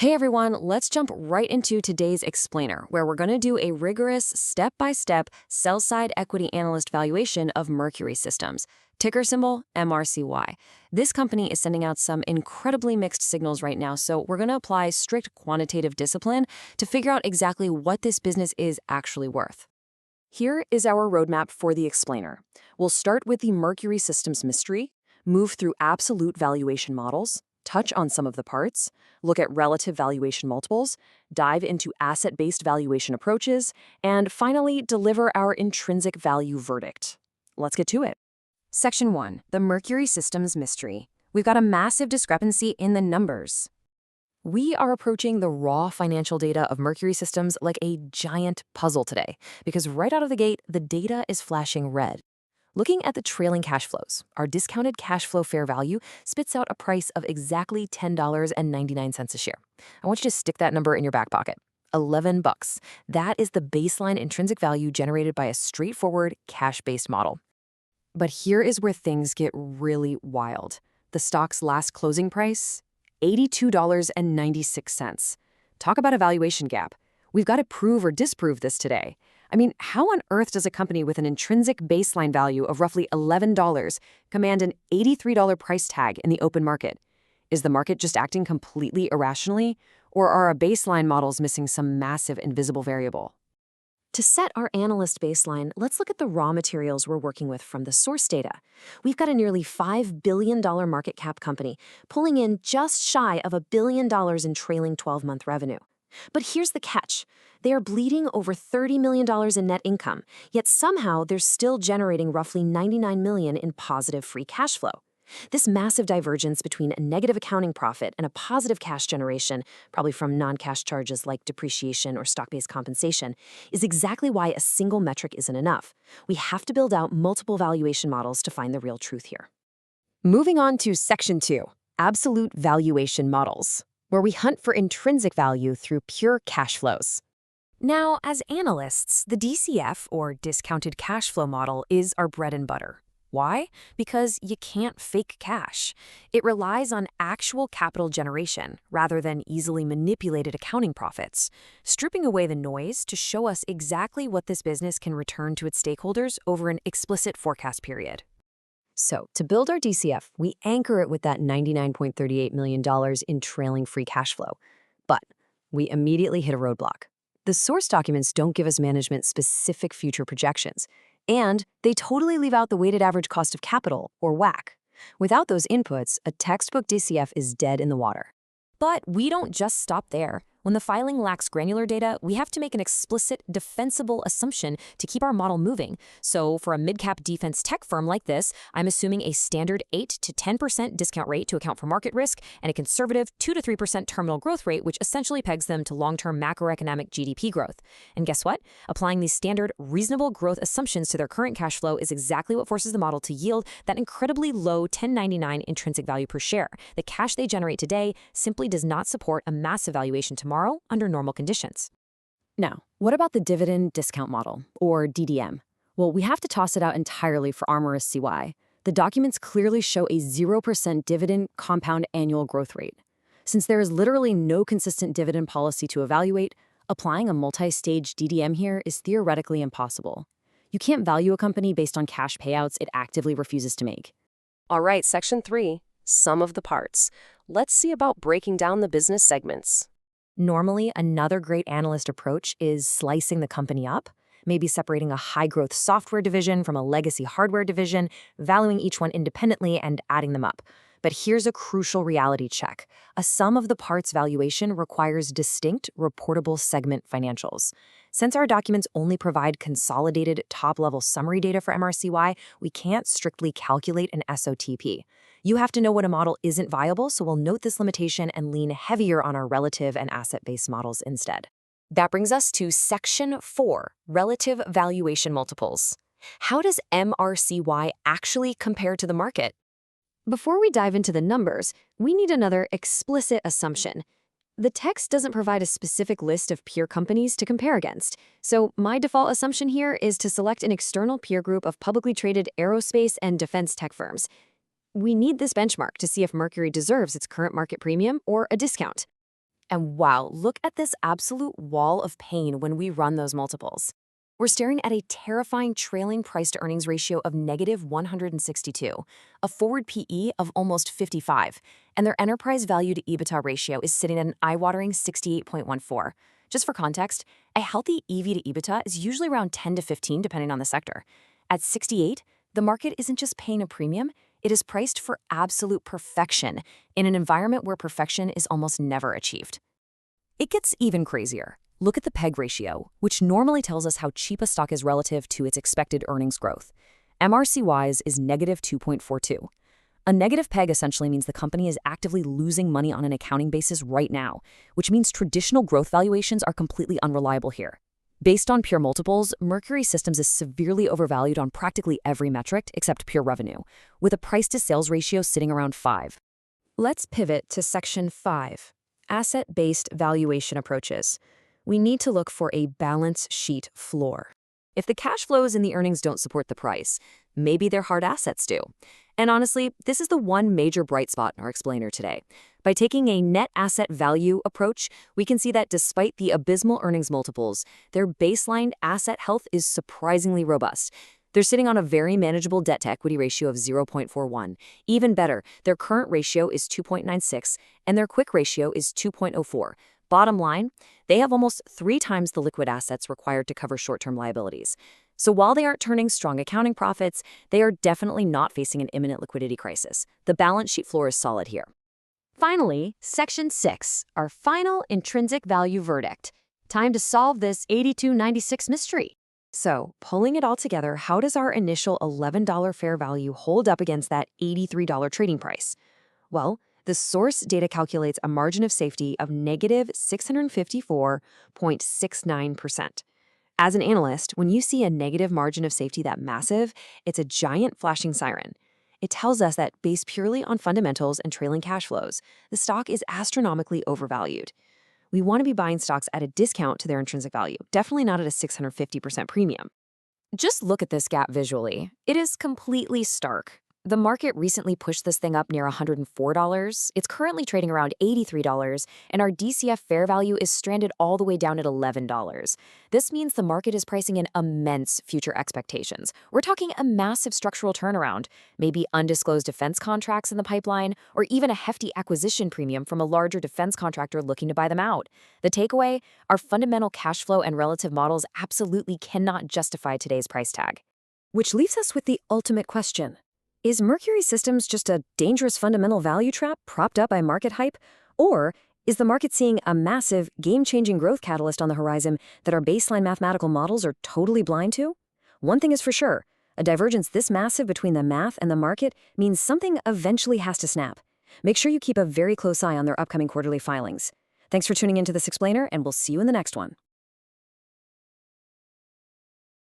Hey everyone, let's jump right into today's explainer, where we're going to do a rigorous step-by-step sell-side equity analyst valuation of Mercury Systems, ticker symbol MRCY. This company is sending out some incredibly mixed signals right now, so we're going to apply strict quantitative discipline to figure out exactly what this business is actually worth. Here is our roadmap for the explainer. We'll start with the Mercury Systems mystery, move through absolute valuation models, touch on some of the parts, look at relative valuation multiples, dive into asset-based valuation approaches, and finally deliver our intrinsic value verdict. Let's get to it. Section 1, the Mercury Systems mystery. We've got a massive discrepancy in the numbers. We are approaching the raw financial data of Mercury Systems like a giant puzzle today, because right out of the gate, the data is flashing red. Looking at the trailing cash flows, our discounted cash flow fair value spits out a price of exactly $10.99 a share. I want you to stick that number in your back pocket. $11. That is the baseline intrinsic value generated by a straightforward cash-based model. But here is where things get really wild. The stock's last closing price, $82.96. Talk about a valuation gap. We've got to prove or disprove this today. I mean, how on earth does a company with an intrinsic baseline value of roughly $11 command an $83 price tag in the open market? Is the market just acting completely irrationally, or are our baseline models missing some massive invisible variable? To set our analyst baseline, let's look at the raw materials we're working with from the source data. We've got a nearly $5 billion market cap company pulling in just shy of $1 billion in trailing 12-month revenue. But here's the catch. They are bleeding over $30 million in net income, yet somehow they're still generating roughly $99 million in positive free cash flow. This massive divergence between a negative accounting profit and a positive cash generation, probably from non-cash charges like depreciation or stock-based compensation, is exactly why a single metric isn't enough. We have to build out multiple valuation models to find the real truth here. Moving on to Section 2, Absolute Valuation Models, where we hunt for intrinsic value through pure cash flows. Now, as analysts, the DCF, or discounted cash flow model, is our bread and butter. Why? Because you can't fake cash. It relies on actual capital generation rather than easily manipulated accounting profits, stripping away the noise to show us exactly what this business can return to its stakeholders over an explicit forecast period. So, to build our DCF, we anchor it with that $99.38 million in trailing free cash flow. But we immediately hit a roadblock. The source documents don't give us management-specific future projections, and they totally leave out the weighted average cost of capital, or WACC. Without those inputs, a textbook DCF is dead in the water. But we don't just stop there. When the filing lacks granular data, we have to make an explicit, defensible assumption to keep our model moving. So for a mid-cap defense tech firm like this, I'm assuming a standard 8 to 10% discount rate to account for market risk and a conservative 2 to 3% terminal growth rate, which essentially pegs them to long-term macroeconomic GDP growth. And guess what? Applying these standard, reasonable growth assumptions to their current cash flow is exactly what forces the model to yield that incredibly low $10.99 intrinsic value per share. The cash they generate today simply does not support a massive valuation tomorrow under normal conditions. Now, what about the dividend discount model, or DDM? Well, we have to toss it out entirely for MRCY. The documents clearly show a 0% dividend compound annual growth rate. Since there is literally no consistent dividend policy to evaluate, applying a multi-stage DDM here is theoretically impossible. You can't value a company based on cash payouts it actively refuses to make. All right, Section 3, Sum of the Parts. Let's see about breaking down the business segments. Normally, another great analyst approach is slicing the company up, maybe separating a high-growth software division from a legacy hardware division, valuing each one independently and adding them up. But here's a crucial reality check. A sum of the parts valuation requires distinct, reportable segment financials. Since our documents only provide consolidated top-level summary data for MRCY, we can't strictly calculate an SOTP. You have to know when a model isn't viable, so we'll note this limitation and lean heavier on our relative and asset-based models instead. That brings us to Section 4, Relative Valuation Multiples. How does MRCY actually compare to the market? Before we dive into the numbers, we need another explicit assumption. The text doesn't provide a specific list of peer companies to compare against, so my default assumption here is to select an external peer group of publicly traded aerospace and defense tech firms. We need this benchmark to see if Mercury deserves its current market premium or a discount. And wow, look at this absolute wall of pain when we run those multiples. We're staring at a terrifying trailing price-to-earnings ratio of negative 162, a forward PE of almost 55, and their enterprise value to EBITDA ratio is sitting at an eye-watering 68.14. Just for context, a healthy EV to EBITDA is usually around 10 to 15 depending on the sector. At 68, the market isn't just paying a premium, it is priced for absolute perfection in an environment where perfection is almost never achieved. It gets even crazier. Look at the PEG ratio, which normally tells us how cheap a stock is relative to its expected earnings growth. MRCY's is negative 2.42. A negative PEG essentially means the company is actively losing money on an accounting basis right now, which means traditional growth valuations are completely unreliable here. Based on pure multiples, Mercury Systems is severely overvalued on practically every metric except pure revenue, with a price-to-sales ratio sitting around 5. Let's pivot to Section 5, Asset-Based Valuation Approaches. We need to look for a balance sheet floor. If the cash flows and the earnings don't support the price, maybe their hard assets do. And honestly, this is the one major bright spot in our explainer today. By taking a net asset value approach, we can see that despite the abysmal earnings multiples, their baseline asset health is surprisingly robust. They're sitting on a very manageable debt-to-equity ratio of 0.41. Even better, their current ratio is 2.96, and their quick ratio is 2.04. Bottom line, they have almost 3 times the liquid assets required to cover short-term liabilities. So while they aren't turning strong accounting profits, they are definitely not facing an imminent liquidity crisis. The balance sheet floor is solid here. Finally, Section 6, our final intrinsic value verdict. Time to solve this 8296 mystery. So, pulling it all together, how does our initial $11 fair value hold up against that $83 trading price? Well, the source data calculates a margin of safety of negative 654.69%. As an analyst, when you see a negative margin of safety that massive, it's a giant flashing siren. It tells us that based purely on fundamentals and trailing cash flows, the stock is astronomically overvalued. We want to be buying stocks at a discount to their intrinsic value, definitely not at a 650% premium. Just look at this gap visually. It is completely stark. The market recently pushed this thing up near $104. It's currently trading around $83, and our DCF fair value is stranded all the way down at $11. This means the market is pricing in immense future expectations. We're talking a massive structural turnaround, maybe undisclosed defense contracts in the pipeline, or even a hefty acquisition premium from a larger defense contractor looking to buy them out. The takeaway, our fundamental cash flow and relative models absolutely cannot justify today's price tag. Which leaves us with the ultimate question. Is Mercury Systems just a dangerous fundamental value trap propped up by market hype? Or is the market seeing a massive, game-changing growth catalyst on the horizon that our baseline mathematical models are totally blind to? One thing is for sure, a divergence this massive between the math and the market means something eventually has to snap. Make sure you keep a very close eye on their upcoming quarterly filings. Thanks for tuning into this explainer, and we'll see you in the next one.